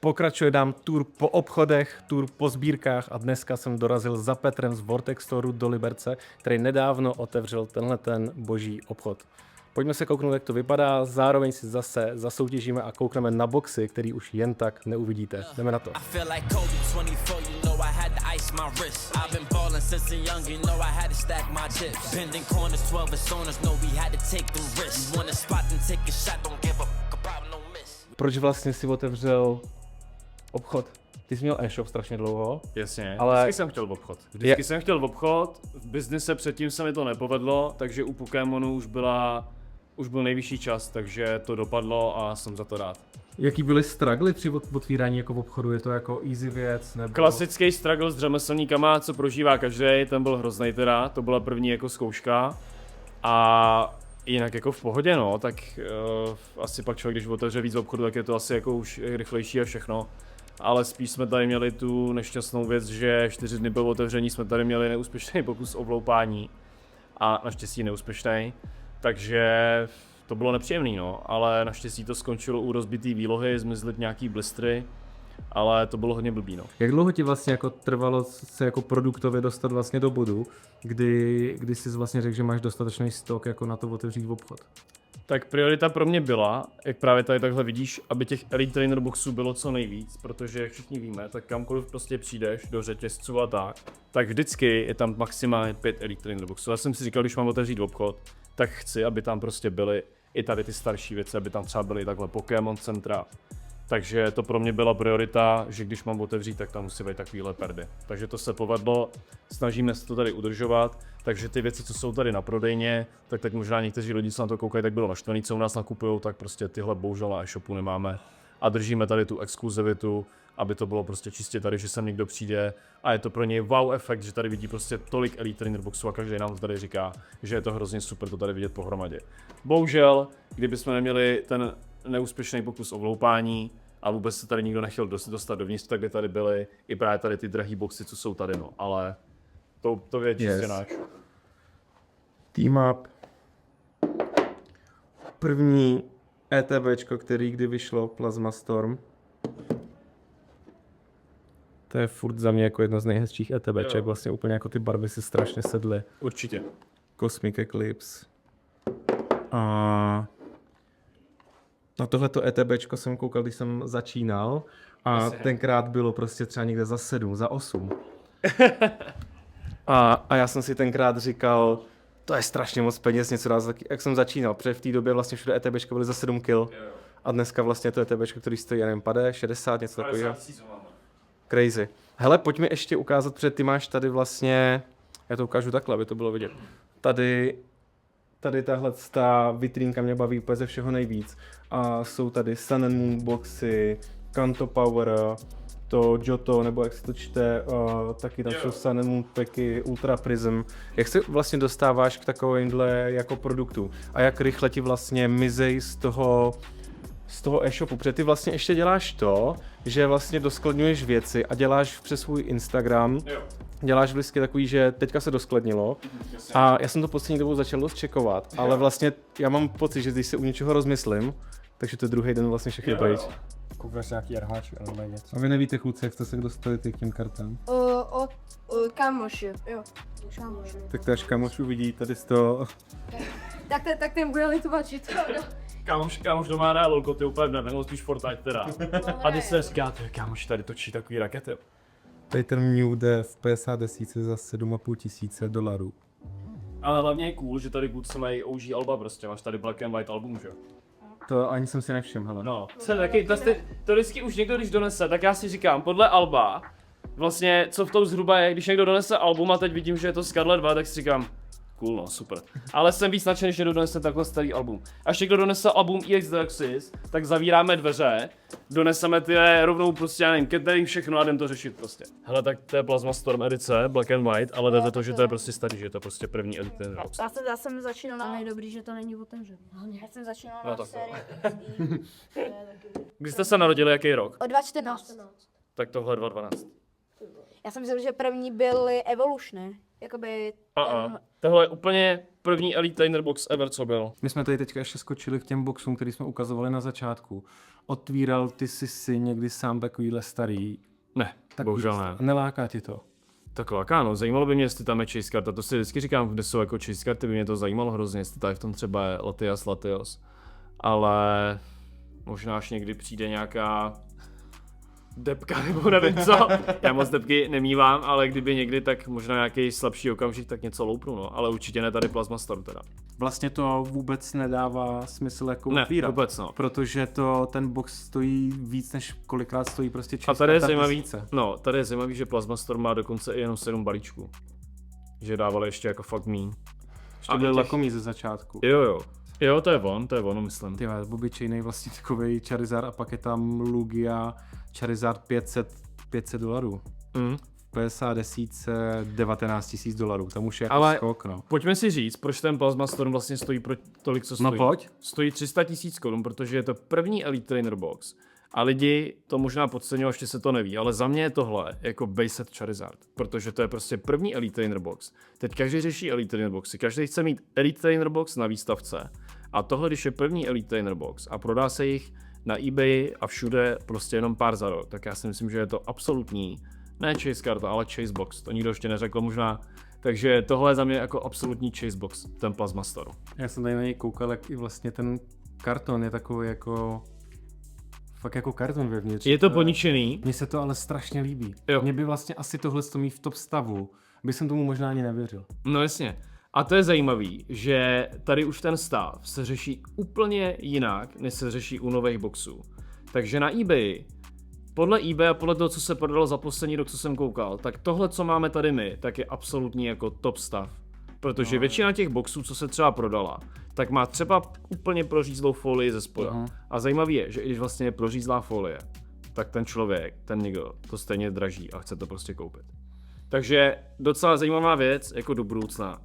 Pokračuje dám tour po obchodech, tour po sbírkách a dneska jsem dorazil za Petrem z Vortex Storeu do Liberce, který nedávno otevřel tenhle ten boží obchod. Pojďme se kouknout, jak to vypadá, zároveň si zase zasoutěžíme a koukneme na boxy, který už jen tak neuvidíte. Jdeme na to. Proč vlastně si otevřel obchod? Ty jsi měl e-shop strašně dlouho. Jasně, ale vždycky jsem chtěl v obchod. Vždycky jsem chtěl v obchod, v biznise předtím se mi to nepovedlo, takže u Pokémonu už byl nejvyšší čas, takže to dopadlo a jsem za to rád. Jaký byly struggly při otvírání jako v obchodu? Je to jako easy věc? Nebo... Klasický struggle s řemeslníkama, co prožívá každý, ten byl hrozný teda, to byla první jako zkouška. A jinak jako v pohodě no, tak asi pak člověk, když otevře víc obchodu, tak je to asi jako už rychlejší a všechno. Ale spíš jsme tady měli tu nešťastnou věc, že 4 dny po otevření jsme tady měli neúspěšný pokus o vloupání. A naštěstí neúspěšný, takže to bylo nepříjemný no, ale naštěstí to skončilo u rozbitý výlohy, zmizly nějaký blistry, ale to bylo hodně blbý no. Jak dlouho ti vlastně jako trvalo se jako produktově dostat vlastně do bodu, kdy jsi vlastně řekl, že máš dostatečný stok jako na to otevřít obchod? Tak priorita pro mě byla, jak právě tady takhle vidíš, aby těch Elite Trainer boxů bylo co nejvíc, protože jak všichni víme, tak kamkoliv prostě přijdeš do řetězců a tak vždycky je tam maximálně 5 Elite Trainer boxů. Já jsem si říkal, když mám otevřít obchod, tak chci, aby tam prostě byly i tady ty starší věci, aby tam třeba byly takhle Pokémon centra. Takže to pro mě byla priorita, že když mám otevřít, tak tam musí být takovýhle perdy. Takže to se povedlo, snažíme se to tady udržovat, takže ty věci, co jsou tady na prodejně, tak teď možná někteří lidi, co na to koukají, tak bylo naštvaný, co u nás nakupujou, tak prostě tyhle bohužel na e-shopu nemáme. A držíme tady tu exkluzivitu, aby to bylo prostě čistě tady, že sem někdo přijde a je to pro něj wow efekt, že tady vidí prostě tolik Elite Trainer boxů a každý nám tady říká, že je to hrozně super to tady vidět pohromadě. Bohužel, kdybychom neměli ten neúspěšný pokus o vloupání a vůbec se tady nikdo nechtěl dostat dovnitř, tak by tady byly i právě tady ty drahý boxy, co jsou tady, no, ale to je čistě náš. Team Up. První ETBčko, který kdy vyšlo, Plasma Storm. To je furt za mě jako jedno z nejhezčích ETBček, vlastně úplně jako ty barvy si strašně sedly. Určitě. Cosmic Eclipse. A na tohleto ETBčko jsem koukal, když jsem začínal a tenkrát bylo prostě třeba někde za 7, za 8. a já jsem si tenkrát říkal, to je strašně moc peněz, něco dát, jak jsem začínal, protože v té době vlastně všude ETBčka byly za 7 kg. A dneska vlastně to ETBčko, který stojí, já nevím, 50, 60, něco takového. Crazy. Hele, pojď mi ještě ukázat, protože ty máš tady vlastně, já to ukážu takhle, aby to bylo vidět. Tady tahle ta vitrínka mě baví úplně ze všeho nejvíc. A jsou tady Sun and Moon boxy, Kanto Power, to Johto, nebo jak se to čte, taky tam jsou Sun and Moon packy, Ultra Prism. Jak se vlastně dostáváš k takovýmhle jako produktu? A jak rychle ti vlastně mizej z toho e-shopu? Protože ty vlastně ještě děláš to, že vlastně doskladňuješ věci a děláš přes svůj Instagram, děláš vždycky takový, že teďka se doskladnilo a já jsem to poslední dobou začal dost čekovat, ale vlastně já mám pocit, že když se u něčeho rozmyslím, takže to druhý den vlastně všechny pryč. Koukneš nějaký RH nebo něco. A vy nevíte, kluci, jak jste se dostali k těm kartám? Od kámoši, jo. Kámoši. Tak to až kámoš uvidí tady z toho. Tak ten bude litovat, že to... Kámoš doma hraje lolko, ty úplně nebo spíš Fortnite teda. A když se říká, kámoš tady točí takový rakety. Tady ten Mew jde v 50 desíce za $7,500. Ale hlavně je cool, že tady kluci mají OG alba prostě, máš tady Black and White album, že jo? To ani jsem si nevšiml, hele. No, to vždycky už někdo když donese, tak já si říkám, podle alba, vlastně co v tom zhruba je, když někdo donese album a teď vidím, že je to Scarlet 2, tak si říkám, cool no, super. Ale jsem víc nadšený, když někdo donese takhle starý album. Až někdo donese album EX Deluxes, tak zavíráme dveře, doneseme ty rovnou prostě, já nevím, catering, všechno a jdem to řešit prostě. Hele, tak to je Plasma Storm edice, Black and White, ale jde to, že to je prostě starý, že je to prostě první edice. Já jsem začínal na nejdobrý, že to není otevřený. Já jsem začínal No, na tak sérii. Kdy jste se narodili, jaký rok? O 2014. Tak tohle 2012. Já jsem myslel, že první byly Evolutiony. Jakoby... Tohle je úplně první Elite Trainer box ever, co byl. My jsme tady teďka ještě skočili k těm boxům, který jsme ukazovali na začátku. Otvíral ty si někdy sám takovýhle starý? Ne, bohužel ne. Neláká ti to? Tak láká, zajmalo by mě, jestli tam je chase karta, to si vždycky říkám, kde jsou jako chase karty, by mě to zajímalo hrozně, jestli tady v tom třeba je Latios, ale možná až někdy přijde nějaká depka nebo nevím co, já moc depky nemívám, ale kdyby někdy, tak možná nějaký slabší okamžik, tak něco loupnu, no, ale určitě ne tady Plasma Storm teda. Vlastně to vůbec nedává smysl jako Ne, otvírat. vůbec no. Protože ten box stojí víc, než kolikrát stojí prostě A tady je ta zajímavý, tisíce. no, tady je zajímavý, že Plasma Storm má dokonce i jenom 7 balíčků. Že dávali ještě jako fakt míň. To byl lakomý ze začátku. Jo, to je on, myslím. Ty obyčejnej vlastně takovej Charizard a pak je tam Lugia Charizard $500. Mm. PSA 10 $19 000, tam už je jako Ale skok, no. pojďme si říct, proč ten Plasma Storm vlastně stojí pro tolik, co stojí. No pojď. Stojí 300 000 korun, protože je to první Elite Trainer box. A lidi to možná podceňují, ještě se to neví, ale za mě je tohle jako base set Charizard, protože to je prostě první Elite Trainer box. Teď každý řeší Elite Trainer boxy, každý chce mít Elite Trainer box na výstavce. A tohle, když je první Elite Trainer box a prodá se jich na eBay a všude prostě jenom pár za rok, tak já si myslím, že je to absolutní, ne chase karta, ale chase box, to nikdo ještě neřekl možná. Takže tohle je za mě jako absolutní chase box, ten Plasma Storm. Já jsem tady na něj koukal, jak i vlastně ten karton je takový jako fakt jako karton vevnitř. Je to poničený. Mně se to ale strašně líbí. Jo. Mně by vlastně asi tohle mít v top stavu, by jsem tomu možná ani nevěřil. No jasně. A to je zajímavý, že tady už ten stav se řeší úplně jinak, než se řeší u nových boxů. Takže na eBay, podle eBay a podle toho, co se prodalo za poslední rok, co jsem koukal, tak tohle, co máme tady my, tak je absolutní jako top stav. Protože většina těch boxů, co se třeba prodala, tak má třeba úplně prořízlou folii ze spoda. A zajímavý je, že i když vlastně je prořízlá folie, tak ten člověk, ten někdo, to stejně draží a chce to prostě koupit. Takže docela zajímavá věc, jako do budoucna,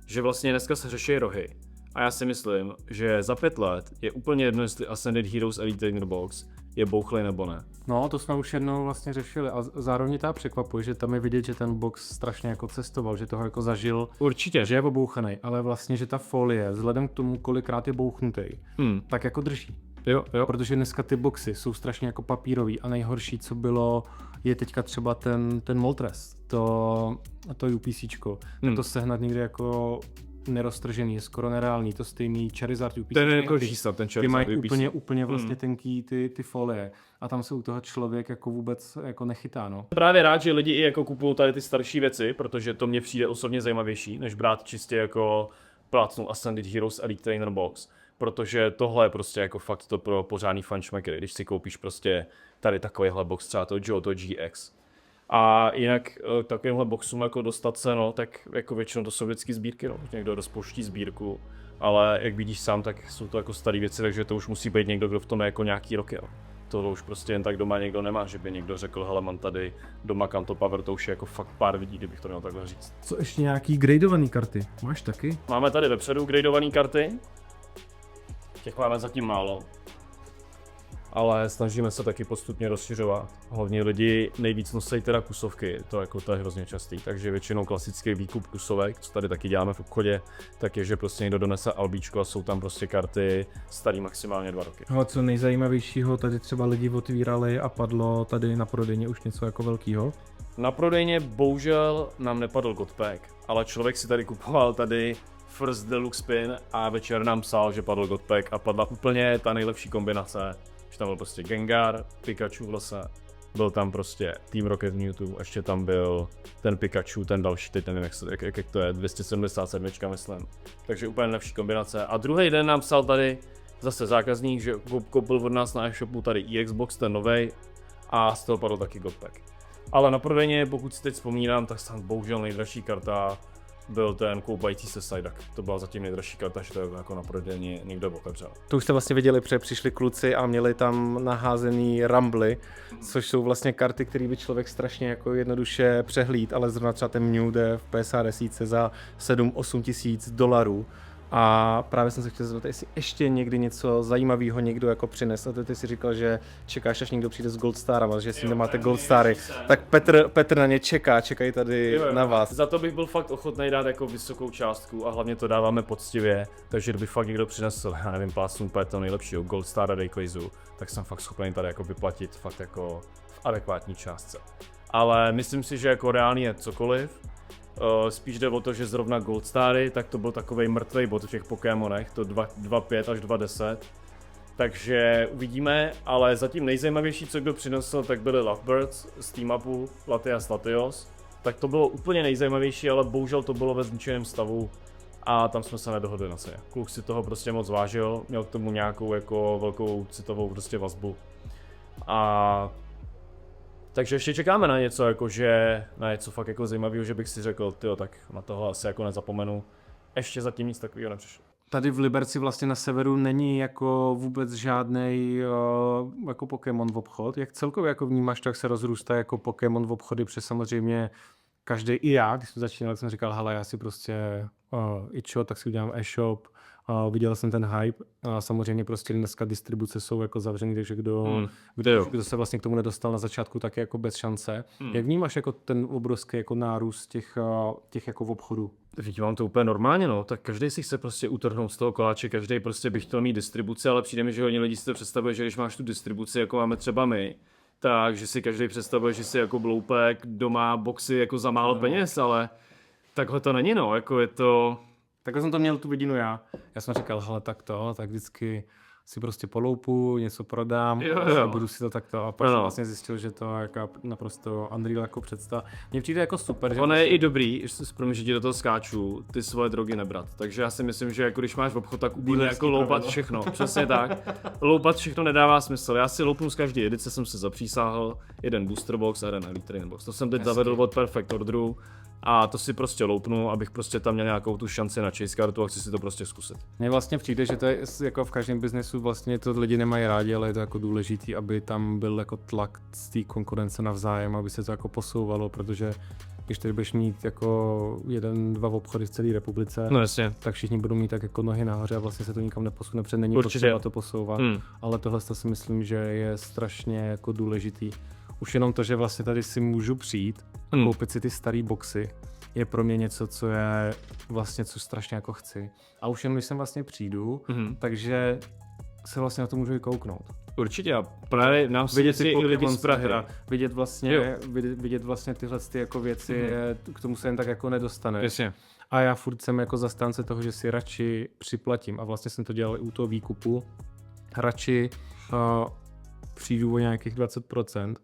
že vlastně dneska se řeší rohy. A já si myslím, že za 5 let je úplně jedno, jestli Ascended Heroes Elite Trainer Box je bouchlej nebo ne. No, to jsme už jednou vlastně řešili a zároveň ta překvapuje, že tam je vidět, že ten box strašně jako cestoval, že toho jako zažil, Určitě. že je obouchanej, ale vlastně, že ta folie, vzhledem k tomu, kolikrát je bouchnutý, tak jako drží. Jo. Protože dneska ty boxy jsou strašně jako papírový a nejhorší, co bylo, je teďka třeba ten Moltres, to UPCčko. Tak to sehnat někde jako neroztržený, je skoro nereálný, to stejný Charizard UPC. Ten jako snad, ten Ty Charizard mají UPC. úplně vlastně tenký ty folie a tam se u toho člověk jako vůbec jako nechytá, no. Jsem právě rád, že lidi i jako kupují tady ty starší věci, protože to mně přijde osobně zajímavější, než brát čistě jako plácnu Ascended Heroes Elite Trainer Box. Protože tohle je prostě jako fakt to pro pořádný fanšmekry, když si koupíš prostě tady takovýhle box, třeba to Johto GX. A jinak takovýmhle boxům jako dostat se, no, tak jako většinou to jsou vždycky sbírky, no. Někdo rozpouští sbírku, ale jak vidíš sám, tak jsou to jako staré věci, takže to už musí být někdo, kdo v tom je jako nějaký roky, jo. To už prostě jen tak doma někdo nemá, že by někdo řekl, hele, mám tady doma Kanto Power, to už je jako fakt pár lidí, kdybych to měl takhle říct. Co ještě nějaký gradovaný karty? Máš taky? Máme tady vepředu gradované karty. Těch máme zatím málo. Ale snažíme se taky postupně rozšiřovat. Hlavně lidi nejvíc nosí teda kusovky, to je hrozně častý. Takže většinou klasický výkup kusovek, co tady taky děláme v obchodě, tak je, že prostě někdo donese albíčko a jsou tam prostě karty starý maximálně 2 roky. Ale co nejzajímavějšího tady třeba lidi otvírali a padlo tady na prodejně už něco jako velkýho? Na prodejně bohužel nám nepadl Godpack, ale člověk si tady kupoval tady First Deluxe Pin a večer nám psal, že padl Godpack a padla úplně ta nejlepší kombinace. Že tam byl prostě Gengar, Pikachu v lese, byl tam prostě Team Rocket Mewtwo, ještě tam byl ten Pikachu, ten další, teď nevím jak to je, 277 myslím. Takže úplně nejlepší kombinace. A druhý den nám psal tady zase zákazník, že koupil od nás na e-shopu tady Xbox, ten novej, a z toho padl taky Godpack. Ale na prodejně, pokud si teď vzpomínám, tak tam bohužel nejdražší karta byl ten koupající se Psyduck. To byla zatím nejdražší karta, že to je jako na prodejně někdo otevřel. To už jste vlastně viděli, protože přišli kluci a měli tam naházený rambly, což jsou vlastně karty, které by člověk strašně jako jednoduše přehlíd, ale zrovna třeba ten Mew jde v PSA 10 za $7-8 tisíc A právě jsem se chtěl zeptat, jestli ještě někdy něco zajímavého někdo jako přines. A ty si říkal, že čekáš, až někdo přijde s Gold Starama, že jestli nemáte Gold Stary. Tak Petr na ně čekají tady na vás. Za to bych byl fakt ochotný dát jako vysokou částku a hlavně to dáváme poctivě, takže kdyby fakt někdo přinesl, já nevím, plásnu úplně toho nejlepšího Gold Star Rayquazu, tak jsem fakt schopný tady jako vyplatit fakt jako v adekvátní částce. Ale myslím si, že jako reálně je cokoliv. Spíš jde o to, že zrovna Gold Stary, tak to byl takovej mrtvej bod v těch Pokémonech, to 2.5 až 2.10. Takže uvidíme, ale zatím nejzajímavější, co kdo přinesl, tak byly Lovebirds z team-upu Latias Latios. Tak to bylo úplně nejzajímavější, ale bohužel to bylo ve zničeném stavu a tam jsme se nedohodli na ceně. Kluk si toho prostě moc vážil, měl k tomu nějakou jako velkou citovou prostě vazbu. A takže ještě čekáme na něco, jakože, na něco fakt jako zajímavého, že bych si řekl, tyjo, tak na tohle asi jako nezapomenu. Ještě zatím nic takového nepřišlo. Tady v Liberci vlastně na severu není jako vůbec žádnej jako Pokémon v obchod. Jak celkově jako vnímáš, tak se rozrůstá jako Pokémon v obchody, protože samozřejmě každý, i já, když jsem začínal, jsem říkal, hele, já si prostě ičo, tak si udělám e-shop, viděl jsem ten hype a samozřejmě prostě dneska distribuce jsou jako zavřený, takže kdo se vlastně k tomu nedostal na začátku, tak je jako bez šance. Jak vnímáš jako ten obrovský jako nárůst těch jako v obchodu? Vnímám to úplně normálně, no, tak každý si chce prostě utrhnout z toho koláče, každý prostě by chtěl mít distribuci, ale přijde mi, že hodně lidí si to představuje, že když máš tu distribuci, jako máme třeba my, takže si každý představuje, že si jako bloupek doma boxy jako za málo peněz, ale takhle to není, no, jako je to... Takhle jsem to měl tu vidinu já. Já jsem říkal, hele, tak vždycky si prostě poloupu, něco prodám, a budu si to takto. A pak jsem vlastně zjistil, že to je jako naprosto Unreal jako představa. Mně přijde jako super. Že ono je i dobrý, promiň, že ti do toho skáču, ty svoje drogy nebrat. Takže já si myslím, že jako když máš v obchod, tak úplně jako loupat všechno. Přesně tak. Loupat všechno nedává smysl. Já si loupnu z každé edice, jsem se zapřísáhl, jeden booster box a jeden elite trainer box. To jsem teď zavedl od Perfect Orderu. A to si prostě loupnu, abych prostě tam měl nějakou tu šanci na chase kartu a chci si to prostě zkusit. Mně vlastně přijde, že to je jako v každém biznesu vlastně to lidi nemají rádi, ale je to jako důležitý, aby tam byl jako tlak z té konkurence navzájem, aby se to jako posouvalo, protože když tady budeš mít jako 1-2 obchody v celé republice, no jasně, tak všichni budou mít tak jako nohy nahoře a vlastně se to nikam neposune, protože není určitě potřeba to posouvat. Ale tohle to si myslím, že je strašně jako důležitý. Už jenom to, že vlastně tady si můžu přijít, koupit si ty staré boxy, je pro mě něco, co je vlastně, co strašně jako chci. A už jenom když sem vlastně přijdu, takže se vlastně na to můžu vykouknout. Určitě, a právě nám se vidět i lidi z Prahy. Vidět vlastně tyhle ty jako věci, k tomu se jen tak jako nedostane. Jasně. A já furt jsem jako zastánce toho, že si radši připlatím. A vlastně jsem to dělal i u toho výkupu. Radši přijdu o nějakých 20%.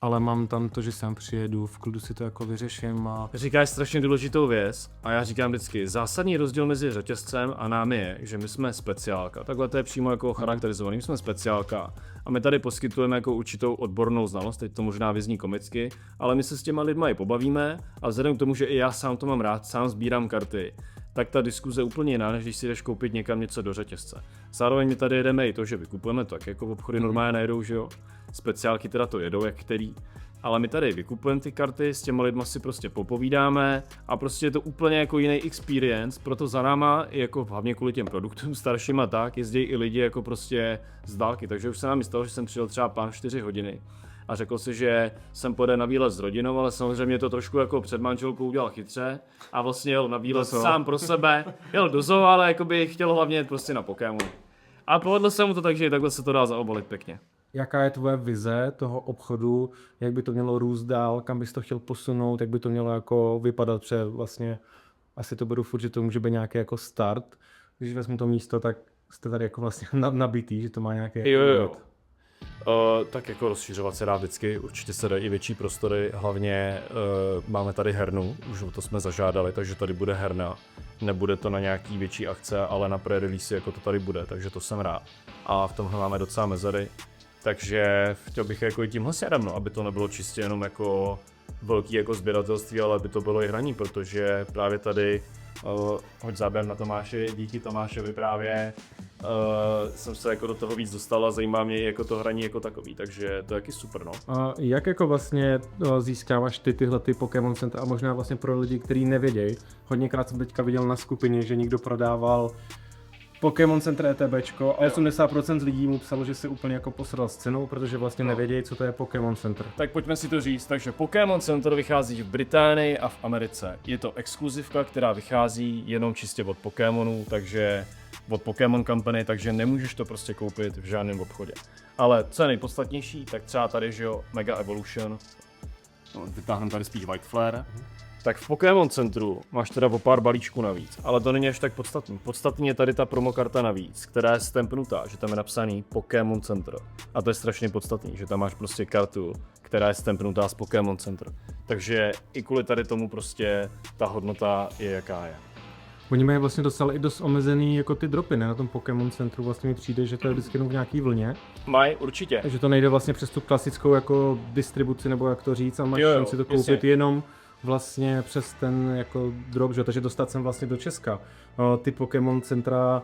Ale mám tam to, že sám přijedu, v klidu si to jako vyřeším a... Říkáš strašně důležitou věc a já říkám vždycky, zásadní rozdíl mezi řetězcem a námi je, že my jsme speciálka. Takhle to je přímo jako charakterizovaný, my jsme speciálka a my tady poskytujeme jako určitou odbornou znalost, teď to možná vyzní komicky, ale my se s těma lidma i pobavíme a vzhledem k tomu, že i já sám to mám rád, sám sbírám karty, tak ta diskuze je úplně jiná, než když si jdeš koupit někam něco do řetězce. Zároveň my tady jedeme i to, že vykupujeme tak, jako v obchody normálně nejedou, že jo. Speciálky teda to jedou, jak který. Ale my tady vykupujeme ty karty, s těma lidma si prostě popovídáme a prostě je to úplně jako jiný experience, proto za náma, jako hlavně kvůli těm produktům starším a tak, jezdí i lidi jako prostě z dálky. Takže už se nám stalo, že jsem přijel třeba pán 4 hodiny a řekl si, že jsem pojede na výlet s rodinou, ale samozřejmě to trošku jako před manželkou udělal chytře a vlastně jel na výlet sám pro sebe, jel do zoo, ale jakoby chtěl hlavně jet prostě na Pokémon. A povedlo se mu to tak, že takhle se to dá zaobalit pěkně. Jaká je tvoje vize toho obchodu, jak by to mělo růst dál, kam bys to chtěl posunout, jak by to mělo jako vypadat, protože vlastně asi to beru furt, že to může být nějaký jako start. Když vezmu to místo, tak jste tady jako vlastně nabitý, že to má nějaký jo. Tak jako rozšiřovat se dá vždycky, určitě se dají i větší prostory, hlavně máme tady hernu, už o to jsme zažádali, takže tady bude herna. Nebude to na nějaký větší akce, ale na pre-release jako to tady bude, takže to jsem rád. A v tomhle máme docela mezery, takže chtěl bych jako i tímhle směrem, no, aby to nebylo čistě jenom jako velký jako sběratelství, ale aby to bylo i hraní, protože právě tady, hoď záběr na Tomáši, díky Tomášovi právě jsem se jako do toho víc dostal a zajímá mě jako to hraní jako takový, takže to je taky super, no. A jak jako vlastně získáváš tyhle ty Pokémon Center a možná vlastně pro lidi, kteří nevědějí, hodněkrát jsem teďka viděl na skupině, že někdo prodával Pokémon Center ETBčko a 80% lidí mu psalo, že se úplně jako posral s cenou, protože vlastně nevědějí, co to je Pokémon Center. Tak pojďme si to říct, takže Pokémon Center vychází v Británii a v Americe. Je to exkluzivka, která vychází jenom čistě od Pokémonů, takže od Pokémon Company, takže nemůžeš to prostě koupit v žádném obchodě. Ale co je nejpodstatnější, tak třeba tady, že jo, Mega Evolution, no, vytáhneme tady spíš White Flare, tak v Pokémon Centru máš teda o pár balíčků navíc, ale to není až tak podstatný. Podstatný je tady ta promokarta navíc, která je stempnutá, že tam je napsaný Pokémon Center. A to je strašně podstatný, že tam máš prostě kartu, která je stempnutá z Pokémon Center. Takže i kvůli tady tomu prostě ta hodnota je jaká je. Oni mají vlastně docela i dost omezený jako ty dropy, ne? Na tom Pokémon Centru vlastně mi přijde, že to je vždycky jenom v nějaký vlně. Mají, určitě. Že to nejde vlastně přes tu klasickou jako distribuci, nebo jak to říct, a máš šanci to koupit jasně. jenom vlastně přes ten jako drop, že? Takže dostat sem vlastně do Česka. Ty Pokémon Centra,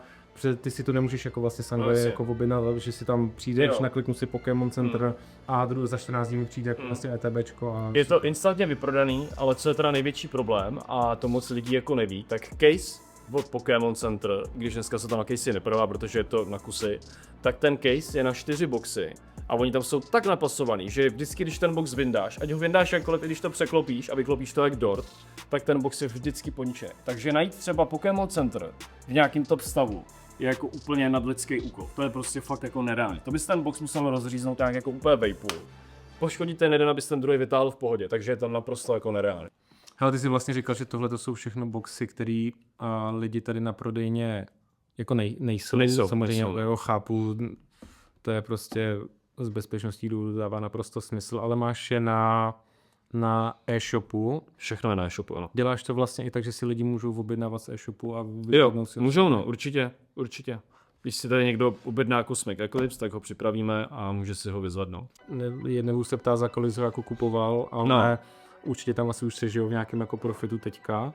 ty si to nemůžeš jako vlastně sám jako objednat, že si tam přijdeš, nakliknu si Pokémon Center a za 14 dní mi přijde jako vlastně ETBčko. A Je to instantně vyprodaný, ale co je teda největší problém, a to moc lidí jako neví, tak case od Pokémon Center, když dneska se tam na case neprodává, protože je to na kusy, tak ten case je na 4 boxy a oni tam jsou tak napasovaný, že vždycky, když ten box vyndáš, ať ho vyndáš jakkoliv, i když to překlopíš a vyklopíš to jak dort, tak ten box je vždycky poničený. Takže najít třeba Pokémon Center v nějakým top stavu je jako úplně nadlidský úkol. To je prostě fakt jako nereálné. To bys ten box musel rozříznout tak jako úplně vejpůl. Poškodit ten jeden, abys ten druhý vytáhl v pohodě, takže je to naprosto jako nereálné. hele, ty jsi vlastně říkal, že tohle to jsou všechno boxy, které lidi tady na prodejně jako nejsou. Samozřejmě jako chápu, to je prostě z bezpečností důvodů dává naprosto smysl, ale máš je na e-shopu. Všechno je na e-shopu, ano. Děláš to vlastně i tak, že si lidi můžou objednávat z e-shopu a Jo, můžou no, určitě. Když si tady někdo objedná Cosmic Eclipse, tak ho připravíme a může si ho vyzvednout. Jednou se ptá, za kolik ho jako kupoval, ale určitě tam asi už se žijou v nějakém jako profitu teďka.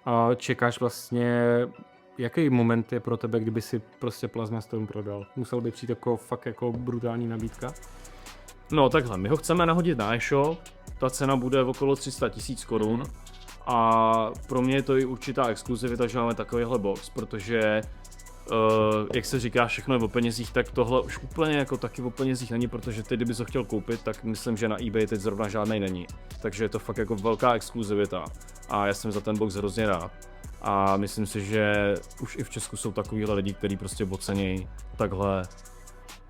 A čekáš vlastně, jaký moment je pro tebe, kdyby si prostě Plasma Storm prodal? Musel by přijít jako fakt jako brutální nabídka? No takhle, my ho chceme nahodit na e-shop, ta cena bude okolo 300 000 korun a pro mě je to i určitá exkluzivita, že máme takovýhle box, protože jak se říká, všechno je o penězích, tak tohle už úplně jako taky o penězích není, protože ty, kdybys ho chtěl koupit, tak myslím, že na eBay teď zrovna žádnej není. Takže je to fakt jako velká exkluzivita a já jsem za ten box hrozně rád. A myslím si, že už i v Česku jsou takovýhle lidi, kteří prostě ocenějí takhle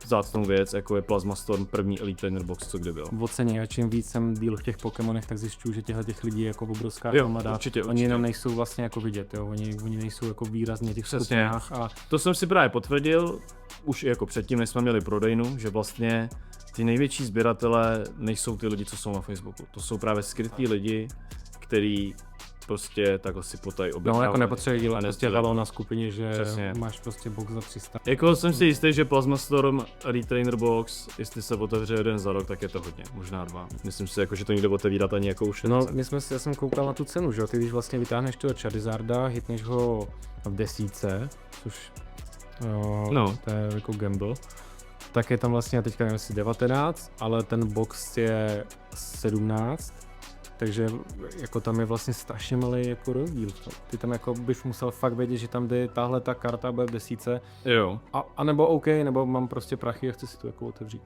vzácnou věc, jako je Plasma Storm, první Elite Trainer Box, co kdy byl. Oceně, a čím víc jsem díl v těch Pokémonech, tak zjišťuju, že těch lidí je jako obrovská hromada. Určitě. Oni jenom nejsou vlastně jako vidět, jo? Oni nejsou jako výrazně těch skupinách. A to jsem si právě potvrdil, už i jako předtím, než jsme měli prodejnu, že vlastně ty největší sběratelé nejsou ty lidi, co jsou na Facebooku. To jsou právě skrytí lidi, kteří prostě takhle si potají objednávají. No, jako nepotřebuje dělat prostě halo na skupině, že přesně. máš prostě box za 300. Jako jsem si jistý, že Plasma Storm Retrainer Box, jestli se otevře jeden za rok, tak je to hodně, možná 2. Myslím si, jako, že to nikdo otevírat ani jako už. No, já jsem koukal na tu cenu, že jo, ty když vlastně vytáhneš toho Charizarda, hitneš ho v 10, což to je jako gamble, tak je tam vlastně, teďka nevím, jestli 19, ale ten box je 17. Takže jako tam je vlastně strašně malý jako rozdíl. Ty tam jako bych musel fakt vědět, že tam jde tahle ta karta bude v 10. Jo. A nebo OK, nebo mám prostě prachy a chci si to jako otevřít.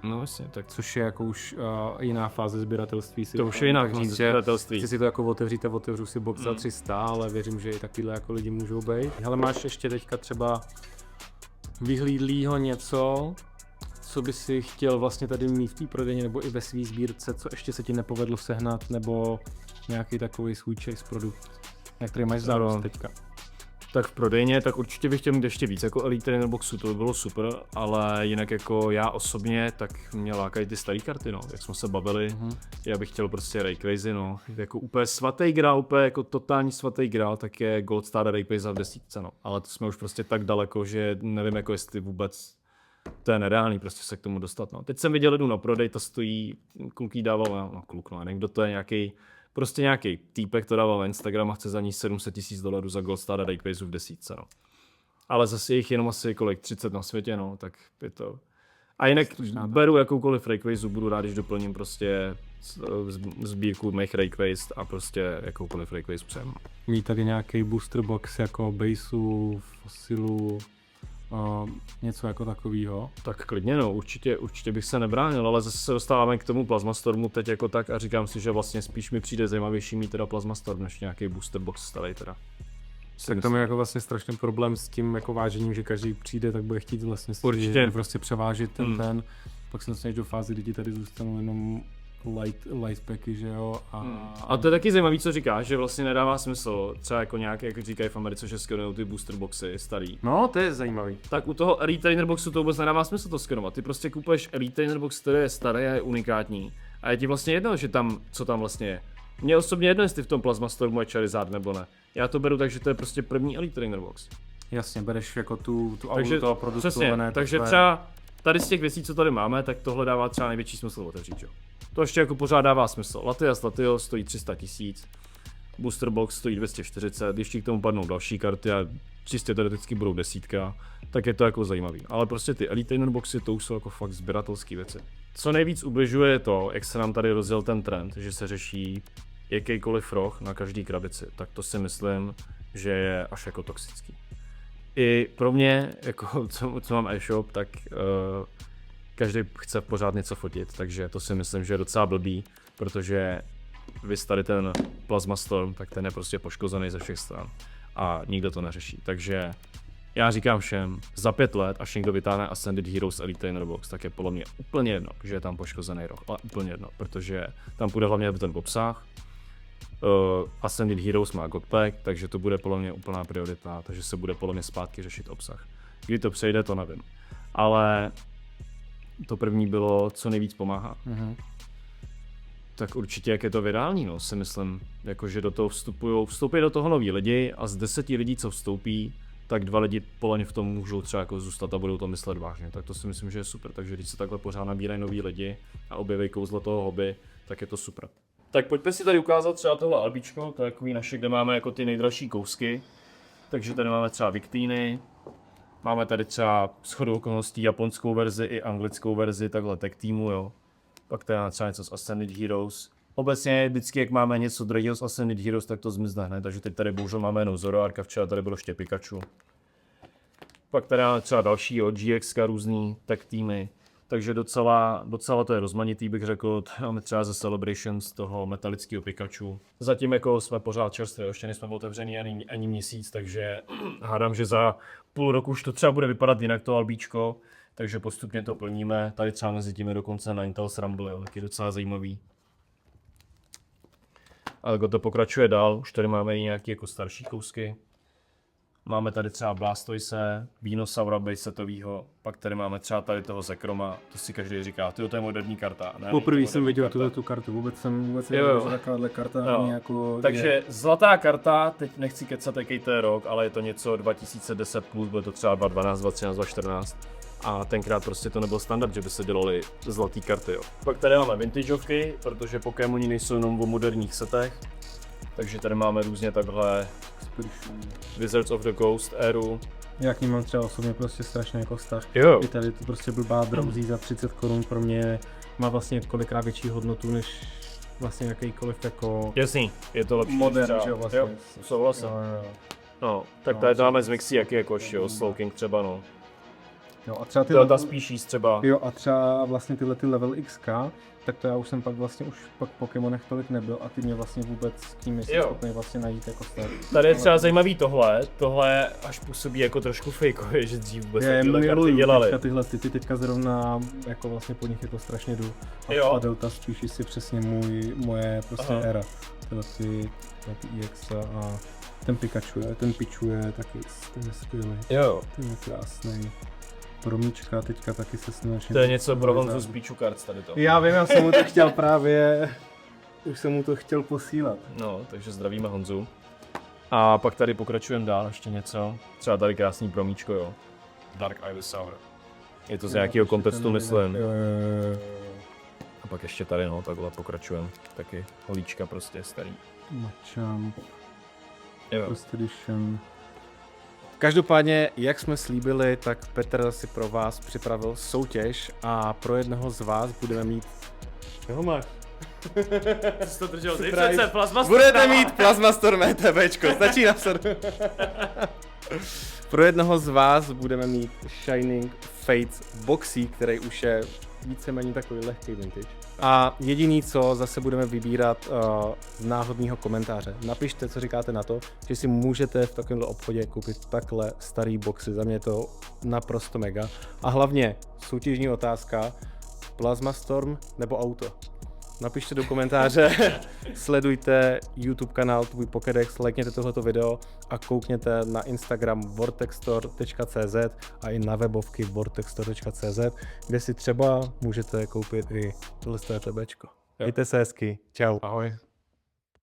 No vlastně, tak což je jako už jiná fáze sběratelství. To už je jiná fáze sběratelství. Chci si to jako otevřít a otevřu si box za 300, ale věřím, že i takovýhle jako lidi můžou být. Ale máš ještě teďka třeba vyhlídlýho něco, co by si chtěl vlastně tady mít v té prodejně nebo i ve své sbírce, co ještě se ti nepovedlo sehnat, nebo nějaký takový svůj chase produkt, na který máš zároveň teďka. Tak v prodejně, tak určitě bych chtěl mít ještě víc jako Elite Trainer Boxu, to by bylo super, ale jinak jako já osobně, tak mě lákají ty staré karty, no, jak jsme se bavili, já bych chtěl prostě Rayquazy, no, jako úplně svatý grál, úplně jako totální svatý grál, tak je Gold Star Rayquaza v 10, no, ale to jsme už prostě tak daleko, že nevím jako jestli vůbec to je nereálný prostě se k tomu dostat, no. Teď jsem viděl jednu na prodej, ta stojí, kluk jí dával, no kluk, no, nevím, kdo to je, nějaký týpek, to dával na Instagram a chce za ní $700 000 za Gold Star Rayquazu v 10, no. ale zase jich jenom asi kolik, 30 na světě, no, tak je to... A jinak beru jakoukoliv Rayquaze, budu rád, když doplním prostě sbírku mých Rayquaze a prostě jakoukoliv Rayquaze přem. Mít tady nějaký booster box jako baseu, fosilu, něco jako takového. Tak klidně no, určitě bych se nebránil, ale zase se dostáváme k tomu Plasma Stormu teď jako tak a říkám si, že vlastně spíš mi přijde zajímavější mít teda Plasma Storm, než nějaký booster box starý teda. Tak tam je jako vlastně strašný problém s tím jako vážením, že každý přijde, tak bude chtít vlastně si Určitě. prostě převážit ten, pak se dostaneš do fázy, kdy ti tady zůstanou jenom light packy, že jo. A to je taky zajímavý, co říkáš, že vlastně nedává smysl, třeba jako nějaké, jak říkají v Americe, že skenujou ty booster boxy starý. No, to je zajímavý. Tak u toho Elite Trainer Boxu to vůbec nedává smysl to skenovat. Ty prostě kupuješ Elite Trainer Box, který je starý a je unikátní. A je ti vlastně jedno, že tam, co tam vlastně je. Mně osobně jedno, jestli v tom Plasma Stormu je Charizard nebo ne. Já to beru tak, že to je prostě první Elite Trainer Box. Jasně, bereš jako tu Takže auru toho produktu. přesně, takže třeba tady z těch věcí, co tady máme, tak tohle dává třeba největší smysl otevřít, jo. To ještě jako pořád dává smysl. Latias Latios stojí 300 000, Booster Box stojí 240, když ti k tomu padnou další karty a čistě teoreticky budou desítka, tak je to jako zajímavý. Ale prostě ty Elite Trainer Boxy, to už jsou jako fakt sběratelské věci. Co nejvíc ubližuje je to, jak se nám tady rozjel ten trend, že se řeší jakýkoliv roh na každý krabici, tak to si myslím, že je až jako toxický. I pro mě, jako co mám e-shop, tak každý chce pořád něco fotit, takže to si myslím, že je docela blbý, protože vy tady ten Plasma Storm, tak ten je prostě poškozený ze všech stran a nikdo to neřeší. Takže já říkám všem, za 5 let, až někdo vytáhne Ascended Heroes Elite Trainer Box, tak je podle mě úplně jedno, že je tam poškozený roh, ale úplně jedno, protože tam půjde hlavně ten obsah. Ascended Heroes má Godpack, takže to bude podle mě úplná priorita, takže se bude podle mě zpátky řešit obsah. Kdy to přejde, to nevím. Ale to první bylo, co nejvíc pomáhá. Tak určitě, jak je to virální, no, si myslím, jako, že do toho vstoupí do toho noví lidi a z 10 lidí, co vstoupí, tak 2 lidi podle mě v tom můžou třeba jako zůstat a budou to myslet vážně, tak to si myslím, že je super, takže když se takhle pořád nabírají noví lidi a objeví kouzlo toho hobby, tak je to super. Tak pojďme si tady ukázat třeba tohle albíčko, to je takový naše, kde máme jako ty nejdražší kousky, takže tady máme třeba Victini, máme tady třeba shodou okolností japonskou verzi i anglickou verzi, takhle tag týmu, jo. Pak tady máme třeba něco z Ascended Heroes. Obecně vždycky, jak máme něco drahého z Ascended Heroes, tak to zmizne hned, takže teď tady bohužel máme jenom Zoroarka, včera tady bylo ještě Pikachu. Pak tady máme třeba další, jo, GX různý tag týmy. Takže docela to je rozmanitý, bych řekl. Máme třeba ze Celebrations toho metalického Pikachu. Zatím jako jsme pořád čerství, ještě nejsme otevřený ani měsíc, takže hádám, že za půl roku už to třeba bude vypadat jinak to albíčko. Takže postupně to plníme. Tady třeba mezi tím je dokonce Ninetales Rumble, jo, taky docela zajímavý. Ale to pokračuje dál, už tady máme i nějaké jako starší kousky. Máme tady třeba Blastoise, Venusaura basetovýho, pak tady máme třeba tady toho Zekroma, to si každý říká, to je moderní karta. Ne, Poprvé to jsem moderní viděl karta. tu kartu, vůbec jsem Jo, jo. že takováhle karta Jo. ani jako Takže je. zlatá karta, teď nechci kecat, jaký to je rok, ale je to něco 2010+, bude to třeba 2012, 2013, 2014. A tenkrát prostě to nebyl standard, že by se dělaly zlatý karty, jo. Pak tady máme vintageovky, protože Pokémoni nejsou jenom o moderních setech. Takže tady máme různě takhle Wizards of the Coast éru. Já k ním mám třeba osobně prostě strašný jako vztah. Jo. I tady to prostě blbá Drowsy za 30 korun pro mě má vlastně kolikrát větší hodnotu než vlastně jakýkoliv jako Jasný, je to lepší. modern, třeba. že jo vlastně. Jo, souhlasím. Jo. No, tak No, tady to máme z Mixi, jaký jakož, jo, Slowking třeba, no. Jo, a třeba ty To ta species třeba. Jo, a třeba vlastně tyhle ty level XK, tak to já už jsem pak vlastně už pak v Pokémonech tolik nebyl a ty mě vlastně vůbec k tím nejsem Jo. schopný vlastně najít jako start. Tady je třeba zajímavý tohle až působí jako trošku fakeově, že dřív vůbec Já tyhle karty miluju dělali. teďka tyhle, ty teďka zrovna jako vlastně po nich jako strašně jdu. Jo. A Delta Species je přesně moje prostě Aha. éra. Tyhle ty EX a ten Pikachu je taky, ten je skvělý, Jo, ten je krásný. Promíčka teďka taky se snažím. to je něco pro Honzu z Pichu Cards tady to. Já vím, já jsem mu to chtěl právě, už jsem mu to chtěl posílat. No, takže zdravíme Honzu. A pak tady pokračujeme dál, ještě něco. Třeba tady krásný promíčko, jo. Dark Ivysaur. Je to z nějakého kontextu, myslím. Jo. A pak ještě tady, no, takhle pokračujeme. Taky holíčka prostě starý. Machamp, Jo. First Edition. Každopádně, jak jsme slíbili, tak Petr si pro vás připravil soutěž a pro jednoho z vás budeme mít... Čeho máš? Ty jsi to držel, ty Surprise. přece, Plasma Budete Storm. mít Plasma Storm ETBčko, stačí napsat. Pro jednoho z vás budeme mít Shining Fates Boxy, který už je víceméně takový lehký vintage. A jediný co, zase budeme vybírat z náhodného komentáře. Napište, co říkáte na to, že si můžete v takovémhle obchodě koupit takhle starý boxy. Za mě je to naprosto mega. A hlavně soutěžní otázka, Plasma Storm nebo auto? Napište do komentáře, sledujte YouTube kanál Tvůj Pokédex, lajkněte tohleto video a koukněte na Instagram vortexstore.cz a i na webovky vortexstore.cz, kde si třeba můžete koupit i tohle TBčko. Mějte se hezky, čau. Ahoj.